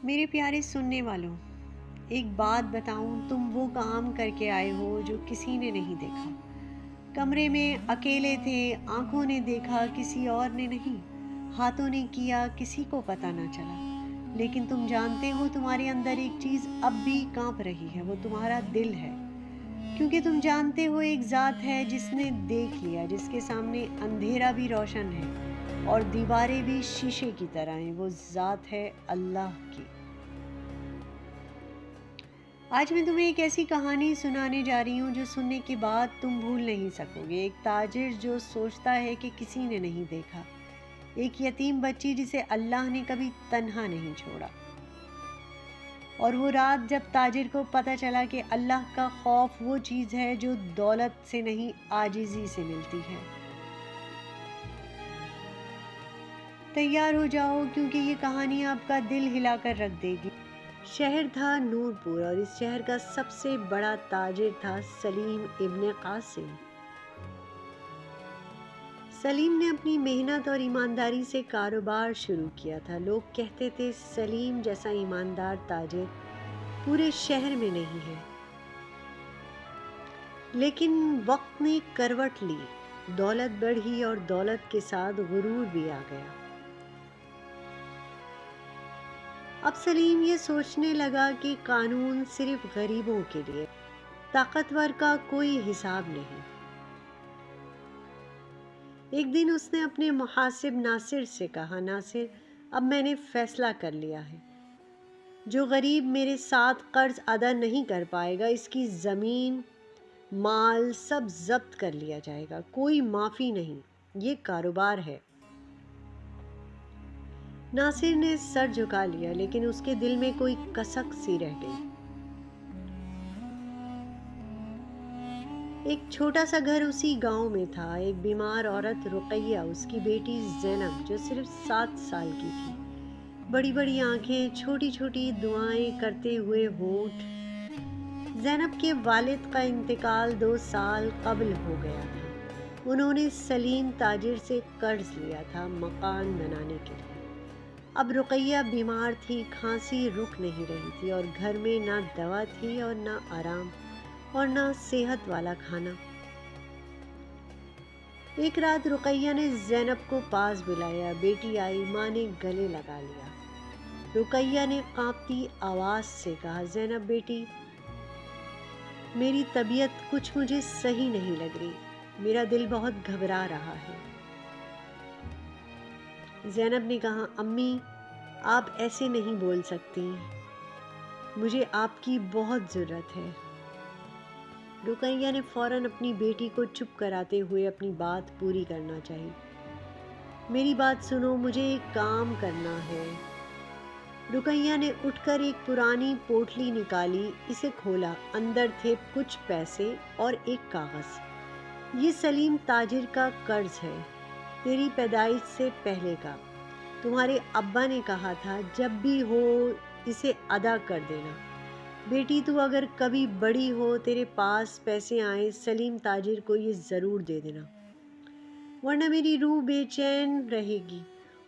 میرے پیارے سننے والوں، ایک بات بتاؤں، تم وہ کام کر کے آئے ہو جو کسی نے نہیں دیکھا۔ کمرے میں اکیلے تھے، آنکھوں نے دیکھا کسی اور نے نہیں، ہاتھوں نے کیا کسی کو پتہ نہ چلا، لیکن تم جانتے ہو تمہارے اندر ایک چیز اب بھی کانپ رہی ہے، وہ تمہارا دل ہے، کیونکہ تم جانتے ہو ایک ذات ہے جس نے دیکھ لیا، جس کے سامنے اندھیرا بھی روشن ہے اور دیواریں بھی شیشے کی طرح ہیں۔ وہ ذات ہے اللہ کی۔ آج میں تمہیں ایک ایسی کہانی سنانے جا رہی ہوں جو سننے کے بعد تم بھول نہیں سکو گے۔ ایک تاجر جو سوچتا ہے کہ کسی نے نہیں دیکھا، ایک یتیم بچی جسے اللہ نے کبھی تنہا نہیں چھوڑا، اور وہ رات جب تاجر کو پتہ چلا کہ اللہ کا خوف وہ چیز ہے جو دولت سے نہیں عاجزی سے ملتی ہے۔ تیار ہو جاؤ، کیونکہ یہ کہانی آپ کا دل ہلا کر رکھ دے گی۔ شہر تھا نور پور، اور اس شہر کا سب سے بڑا تاجر تھا سلیم ابن قاسم۔ سلیم نے اپنی محنت اور ایمانداری سے کاروبار شروع کیا تھا۔ لوگ کہتے تھے سلیم جیسا ایماندار تاجر پورے شہر میں نہیں ہے، لیکن وقت نے کروٹ لی، دولت بڑھی اور دولت کے ساتھ غرور بھی آ گیا۔ اب سلیم یہ سوچنے لگا کہ قانون صرف غریبوں کے لیے، طاقتور کا کوئی حساب نہیں۔ ایک دن اس نے اپنے محاسب ناصر سے کہا، ناصر، اب میں نے فیصلہ کر لیا ہے، جو غریب میرے ساتھ قرض ادا نہیں کر پائے گا، اس کی زمین، مال سب ضبط کر لیا جائے گا، کوئی معافی نہیں، یہ کاروبار ہے۔ ناصر نے سر جھکا لیا، لیکن اس کے دل میں کوئی کسک سی رہ گئی۔ ایک چھوٹا سا گھر اسی گاؤں میں تھا، ایک بیمار عورت رقیہ، اس کی بیٹی زینب جو صرف 7 سال کی تھی، بڑی بڑی آنکھیں، چھوٹی چھوٹی دعائیں کرتے ہوئے ہونٹ۔ زینب کے والد کا انتقال 2 سال قبل ہو گیا تھا۔ انہوں نے سلیم تاجر سے قرض لیا تھا مکان بنانے کے لیے۔ اب رقیہ بیمار تھی، کھانسی رک نہیں رہی تھی، اور گھر میں نہ دوا تھی اور نہ آرام اور نہ صحت والا کھانا۔ ایک رات رقیہ نے زینب کو پاس بلایا، بیٹی آئی، ماں نے گلے لگا لیا۔ رقیہ نے کانپتی آواز سے کہا، زینب بیٹی، میری طبیعت کچھ مجھے صحیح نہیں لگ رہی، میرا دل بہت گھبرا رہا ہے۔ زینب نے کہا، امی، آپ ایسے نہیں بول سکتی، مجھے آپ کی بہت ضرورت ہے۔ رقیہ نے فوراً اپنی بیٹی کو چپ کراتے ہوئے اپنی بات پوری کرنا چاہی۔ میری بات سنو، مجھے ایک کام کرنا ہے۔ رقیہ نے اٹھ کر ایک پرانی پوٹلی نکالی، اسے کھولا، اندر تھے کچھ پیسے اور ایک کاغذ۔ یہ سلیم تاجر کا قرض ہے، تیری پیدائش سے پہلے کا، تمہارے ابا نے کہا تھا جب بھی ہو اسے ادا کر دینا۔ بیٹی، تو اگر کبھی بڑی ہو، تیرے پاس پیسے آئیں، سلیم تاجر کو یہ ضرور دے دینا، ورنہ میری روح بے چین رہے گی،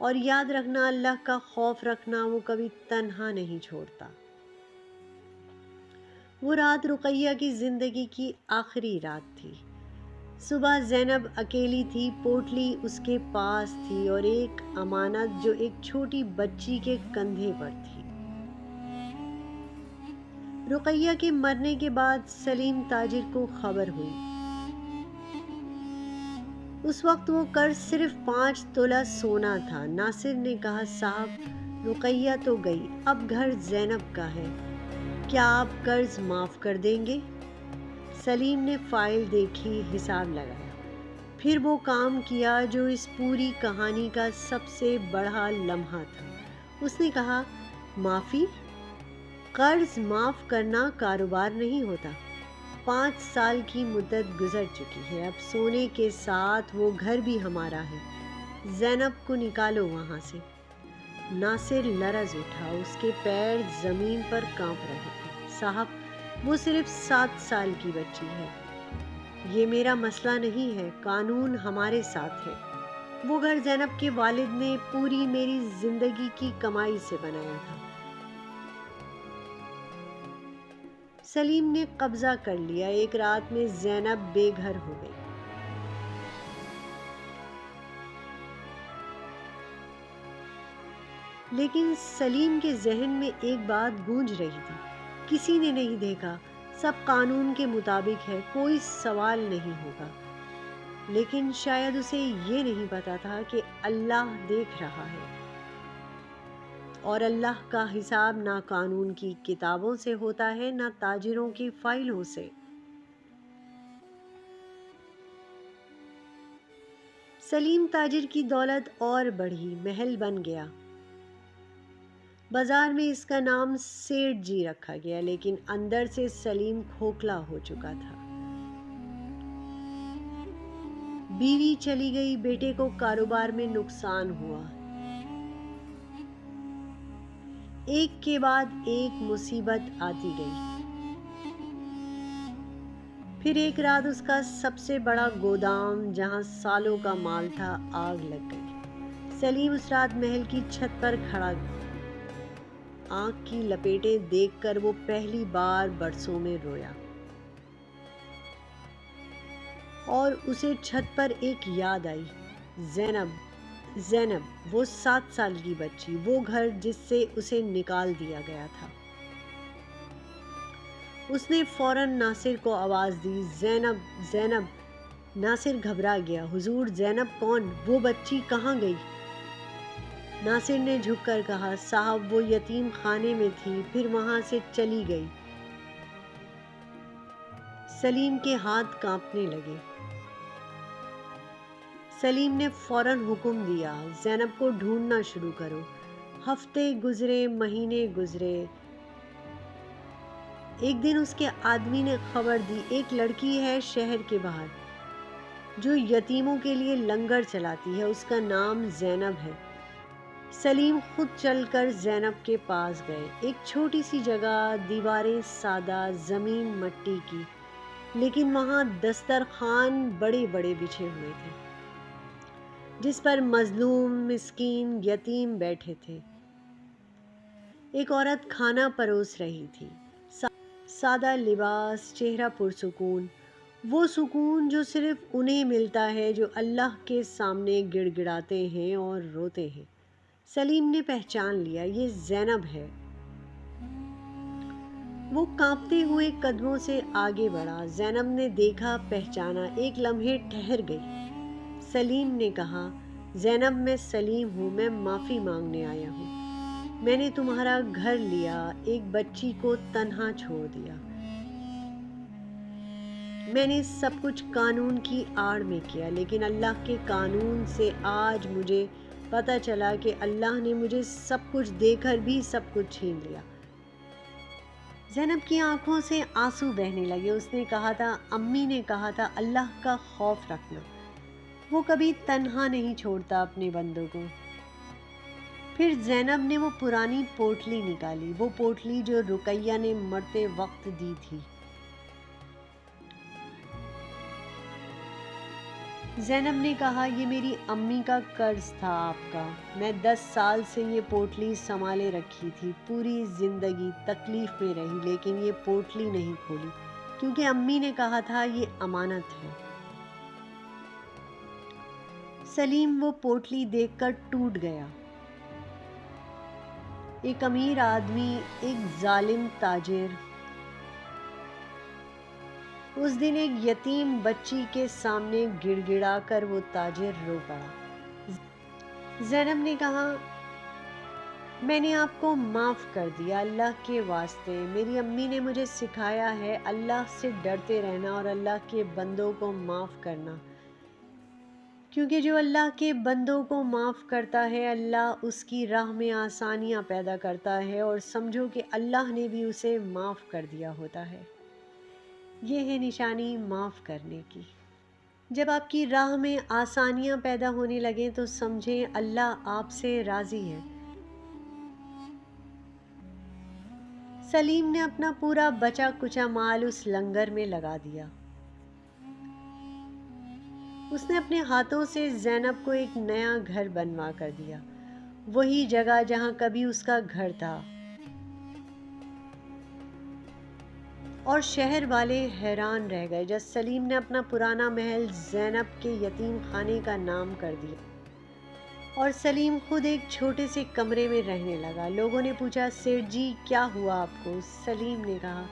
اور یاد رکھنا، اللہ کا خوف رکھنا، وہ کبھی تنہا نہیں چھوڑتا۔ وہ رات رقیہ کی زندگی کی آخری رات تھی۔ صبح زینب اکیلی تھی، پوٹلی اس کے پاس تھی اور ایک امانت جو ایک چھوٹی بچی کے کندھے پر تھی۔ رقیہ کے مرنے کے بعد سلیم تاجر کو خبر ہوئی۔ اس وقت وہ قرض صرف 5 تولہ سونا تھا۔ ناصر نے کہا، صاحب، رقیہ تو گئی، اب گھر زینب کا ہے، کیا آپ قرض معاف کر دیں گے؟ سلیم نے فائل دیکھی، حساب لگایا، پھر وہ کام کیا جو اس پوری کہانی کا سب سے بڑا لمحہ تھا۔ اس نے کہا، معافی؟ قرض معاف کرنا کاروبار نہیں ہوتا۔ 5 سال کی مدت گزر چکی ہے، اب سونے کے ساتھ وہ گھر بھی ہمارا ہے، زینب کو نکالو وہاں سے۔ ناصر لرز اٹھا، اس کے پیر زمین پر کانپ رہے تھے۔ صاحب، وہ صرف 7 سال کی بچی ہے، یہ میرا مسئلہ نہیں ہے، قانون ہمارے ساتھ ہے۔ وہ گھر زینب کے والد نے پوری میری زندگی کی کمائی سے بنایا تھا، سلیم نے قبضہ کر لیا۔ ایک رات میں زینب بے گھر ہو گئی۔ لیکن سلیم کے ذہن میں ایک بات گونج رہی تھی، کسی نے نہیں دیکھا، سب قانون کے مطابق ہے، کوئی سوال نہیں ہوگا۔ لیکن شاید اسے یہ نہیں پتا تھا کہ اللہ دیکھ رہا ہے، اور اللہ کا حساب نہ قانون کی کتابوں سے ہوتا ہے نہ تاجروں کی فائلوں سے۔ سلیم تاجر کی دولت اور بڑھی، محل بن گیا۔ بازار میں اس کا نام سیٹھ جی رکھا گیا، لیکن اندر سے سلیم کھوکھلا ہو چکا تھا۔ بیوی چلی گئی، بیٹے کو کاروبار میں نقصان ہوا، ایک کے بعد ایک مصیبت آتی گئی۔ پھر ایک رات اس کا سب سے بڑا گودام جہاں سالوں کا مال تھا آگ لگ گئی۔ سلیم اس رات محل کی چھت پر کھڑا، آگ کی لپیٹیں دیکھ کر وہ پہلی بار برسوں میں رویا، اور اسے چھت پر ایک یاد آئی، زینب، وہ 7 سال کی بچی، وہ گھر جس سے اسے نکال دیا گیا تھا۔ اس نے فوراً ناصر کو آواز دی، زینب۔ ناصر گھبرا گیا، حضور زینب کون؟ وہ بچی کہاں گئی؟ ناصر نے جھک کر کہا، صاحب وہ یتیم خانے میں تھی، پھر وہاں سے چلی گئی۔ سلیم کے ہاتھ کانپنے لگے۔ سلیم نے فوراً حکم دیا، زینب کو ڈھونڈنا شروع کرو۔ ہفتے گزرے، مہینے گزرے۔ ایک دن اس کے آدمی نے خبر دی، ایک لڑکی ہے شہر کے باہر جو یتیموں کے لیے لنگر چلاتی ہے، اس کا نام زینب ہے۔ سلیم خود چل کر زینب کے پاس گئے۔ ایک چھوٹی سی جگہ، دیواریں سادہ، زمین مٹی کی، لیکن وہاں دسترخوان بڑے بڑے بچھے ہوئے تھے جس پر مظلوم، مسکین، یتیم بیٹھے تھے۔ ایک عورت کھانا پروس رہی تھی، سادہ لباس، چہرہ پرسکون، وہ سکون جو صرف انہیں ملتا ہے جو اللہ کے سامنے گڑ گڑاتے ہیں اور روتے ہیں۔ سلیم نے پہچان لیا، یہ زینب ہے۔ وہ کانپتے ہوئے قدموں سے آگے بڑھا۔ زینب نے دیکھا، پہچانا، ایک لمحے ٹھہر گئی۔ سلیم نے کہا، زینب میں سلیم ہوں، میں معافی مانگنے آیا ہوں۔ میں نے تمہارا گھر لیا، ایک بچی کو تنہا چھوڑ دیا۔ میں نے سب کچھ قانون کی آڑ میں کیا، لیکن اللہ کے قانون سے آج مجھے پتہ چلا کہ اللہ نے مجھے سب کچھ دے کر بھی سب کچھ چھین لیا۔ زینب کی آنکھوں سے آنسو بہنے لگے۔ اس نے کہا تھا، امی نے کہا تھا، اللہ کا خوف رکھنا، وہ کبھی تنہا نہیں چھوڑتا اپنے بندوں کو۔ پھر زینب نے وہ پرانی پوٹلی نکالی، وہ پوٹلی جو رقیہ نے مرتے وقت دی تھی۔ زینب نے کہا، یہ میری امی کا قرض تھا آپ کا، میں 10 سال سے یہ پوٹلی سنبھالے رکھی تھی، پوری زندگی تکلیف میں رہی، لیکن یہ پوٹلی نہیں کھولی، کیونکہ امی نے کہا تھا یہ امانت ہے۔ سلیم وہ پوٹلی دیکھ کر ٹوٹ گیا۔ ایک امیر آدمی، ایک ظالم تاجر، اس دن ایک یتیم بچی کے سامنے گڑ گڑا کر وہ تاجر رو پڑا۔ زینب نے کہا، میں نے آپ کو معاف کر دیا، اللہ کے واسطے، میری امی نے مجھے سکھایا ہے اللہ سے ڈرتے رہنا اور اللہ کے بندوں کو معاف کرنا، کیونکہ جو اللہ کے بندوں کو معاف کرتا ہے اللہ اس کی راہ میں آسانیاں پیدا کرتا ہے، اور سمجھو کہ اللہ نے بھی اسے معاف کر دیا ہوتا ہے۔ یہ ہے نشانی معاف کرنے کی۔ جب آپ کی راہ میں آسانیاں پیدا ہونے لگیں تو سمجھیں اللہ آپ سے راضی ہے۔ سلیم نے اپنا پورا بچا کچا مال اس لنگر میں لگا دیا۔ اس نے اپنے ہاتھوں سے زینب کو ایک نیا گھر بنوا کر دیا، وہی جگہ جہاں کبھی اس کا گھر تھا۔ اور شہر والے حیران رہ گئے جب سلیم نے اپنا پرانا محل زینب کے یتیم خانے کا نام کر دیا اور سلیم خود ایک چھوٹے سے کمرے میں رہنے لگا۔ لوگوں نے پوچھا، سیٹھ جی کیا ہوا آپ کو؟ سلیم نے کہا،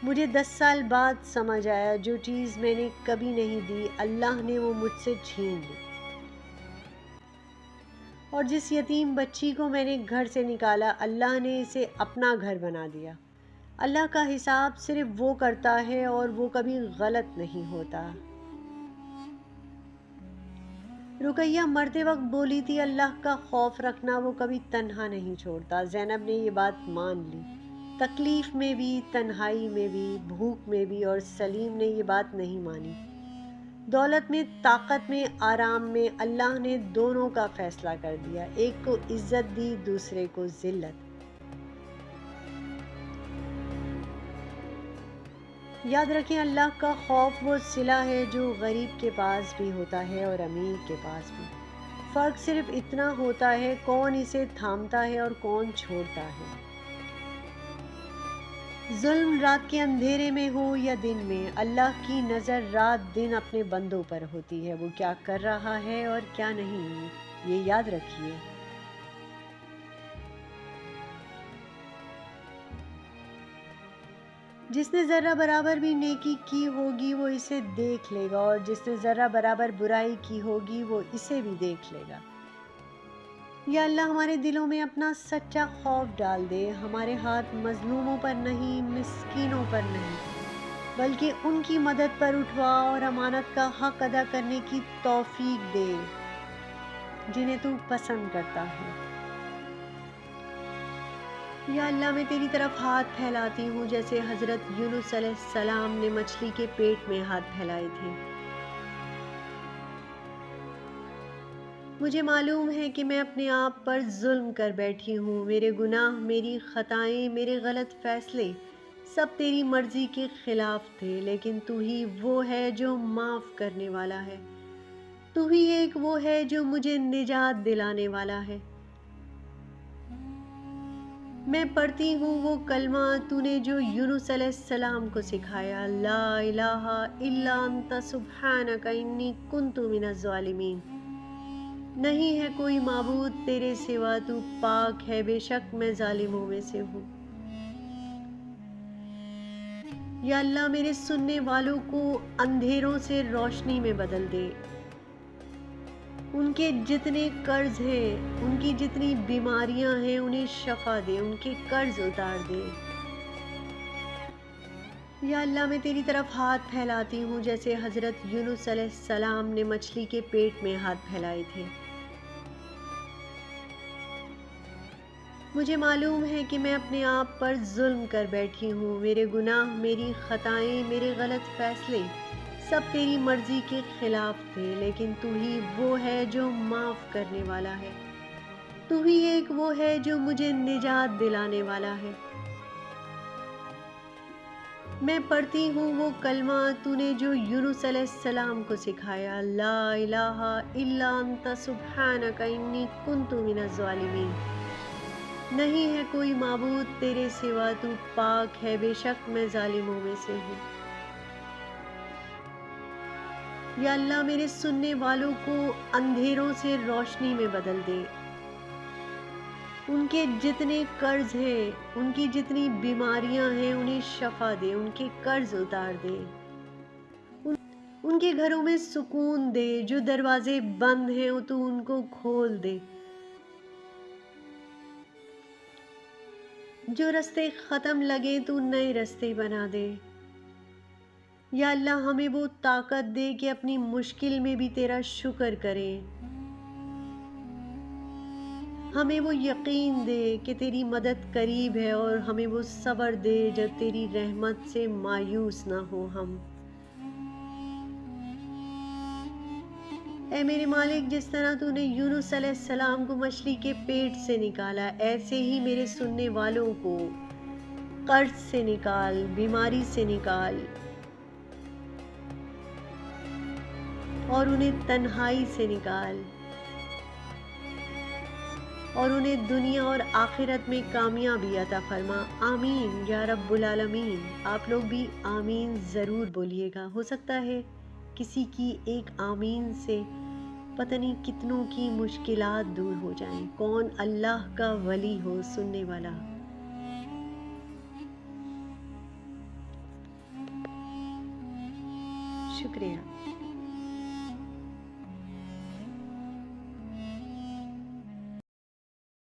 مجھے 10 سال بعد سمجھ آیا جو چیز میں نے کبھی نہیں دی اللہ نے وہ مجھ سے چھین لی، اور جس یتیم بچی کو میں نے گھر سے نکالا اللہ نے اسے اپنا گھر بنا دیا۔ اللہ کا حساب صرف وہ کرتا ہے اور وہ کبھی غلط نہیں ہوتا۔ رقیہ مرتے وقت بولی تھی، اللہ کا خوف رکھنا، وہ کبھی تنہا نہیں چھوڑتا۔ زینب نے یہ بات مان لی، تکلیف میں بھی، تنہائی میں بھی، بھوک میں بھی، اور سلیم نے یہ بات نہیں مانی۔ دولت میں، طاقت میں، آرام میں اللہ نے دونوں کا فیصلہ کر دیا، ایک کو عزت دی، دوسرے کو ذلت۔ یاد رکھیں، اللہ کا خوف وہ صلہ ہے جو غریب کے پاس بھی ہوتا ہے اور امیر کے پاس بھی۔ فرق صرف اتنا ہوتا ہے کون اسے تھامتا ہے اور کون چھوڑتا ہے۔ ظلم رات کے اندھیرے میں ہو یا دن میں، اللہ کی نظر رات دن اپنے بندوں پر ہوتی ہے، وہ کیا کر رہا ہے اور کیا نہیں، یہ یاد رکھیے۔ جس نے ذرہ برابر بھی نیکی کی ہوگی وہ اسے دیکھ لے گا، اور جس نے ذرہ برابر برائی کی ہوگی وہ اسے بھی دیکھ لے گا۔ یا اللہ ہمارے دلوں میں اپنا سچا خوف ڈال دے، ہمارے ہاتھ مظلوموں پر نہیں، مسکینوں پر نہیں، بلکہ ان کی مدد پر اٹھوا اور امانت کا حق ادا کرنے کی توفیق دے جنہیں تو پسند کرتا ہے۔ یا اللہ میں تیری طرف ہاتھ پھیلاتی ہوں جیسے حضرت یونس علیہ السلام نے مچھلی کے پیٹ میں ہاتھ پھیلائے تھے۔ مجھے معلوم ہے کہ میں اپنے آپ پر ظلم کر بیٹھی ہوں، میرے گناہ، میری خطائیں، میرے غلط فیصلے سب تیری مرضی کے خلاف تھے، لیکن تو ہی وہ ہے جو معاف کرنے والا ہے، تو ہی ایک وہ ہے جو مجھے نجات دلانے والا ہے۔ میں پڑھتی ہوں وہ کلمہ تو نے جو یونس علیہ السلام کو سکھایا، لا الہ الا انت سبحانک انی کنت من الظالمین۔ نہیں ہے کوئی معبود تیرے سوا، تو پاک ہے، بے شک میں ظالموں میں سے ہوں۔ یا اللہ میرے سننے والوں کو اندھیروں سے روشنی میں بدل دے، ان کے جتنے قرض ہیں، ان کی جتنی بیماریاں ہیں انہیں شفا دے، ان کے قرض اتار دے۔ یا اللہ میں تیری طرف ہاتھ پھیلاتی ہوں جیسے حضرت یونس علیہ السلام نے مچھلی کے پیٹ میں ہاتھ پھیلائے تھے۔ مجھے معلوم ہے کہ میں اپنے آپ پر ظلم کر بیٹھی ہوں، میرے گناہ، میری خطائیں، میرے غلط فیصلے سب تیری مرضی کے خلاف تھے، لیکن تو ہی وہ ہے جو معاف کرنے والا ہے، تو ہی ایک وہ ہے جو مجھے نجات دلانے والا ہے۔ میں پڑھتی ہوں وہ کلمہ تو نے جو یونس علیہ السلام کو سکھایا، لا الہ الا انت سبحانک انی کنت من الظالمین۔ نہیں ہے کوئی معبود تیرے سوا، تو پاک ہے، بے شک میں ظالموں میں سے ہوں۔ یا اللہ میرے سننے والوں کو اندھیروں سے روشنی میں بدل دے، ان کے جتنے قرض ہیں، ان کی جتنی بیماریاں ہیں انہیں شفا دے، ان کے قرض اتار دے، ان کے گھروں میں سکون دے، جو دروازے بند ہیں تو ان کو کھول دے، جو رستے ختم لگے تو نئے رستے بنا دے۔ یا اللہ ہمیں وہ طاقت دے کہ اپنی مشکل میں بھی تیرا شکر کریں، ہمیں وہ یقین دے کہ تیری مدد قریب ہے، اور ہمیں وہ صبر دے جب تیری رحمت سے مایوس نہ ہو ہم۔ اے میرے مالک، جس طرح تو نے یونس علیہ السلام کو مچھلی کے پیٹ سے نکالا، ایسے ہی میرے سننے والوں کو قرض سے نکال، بیماری سے نکال، اور انہیں تنہائی سے نکال۔ اور انہیں دنیا اور آخرت میں کامیابی عطا فرما۔ آمین یا رب العالمین۔ آپ لوگ بھی آمین ضرور بولیے گا، ہو سکتا ہے کسی کی ایک آمین سے پتہ نہیں کتنوں کی مشکلات دور ہو جائیں۔ کون اللہ کا ولی ہو سننے والا۔ شکریہ۔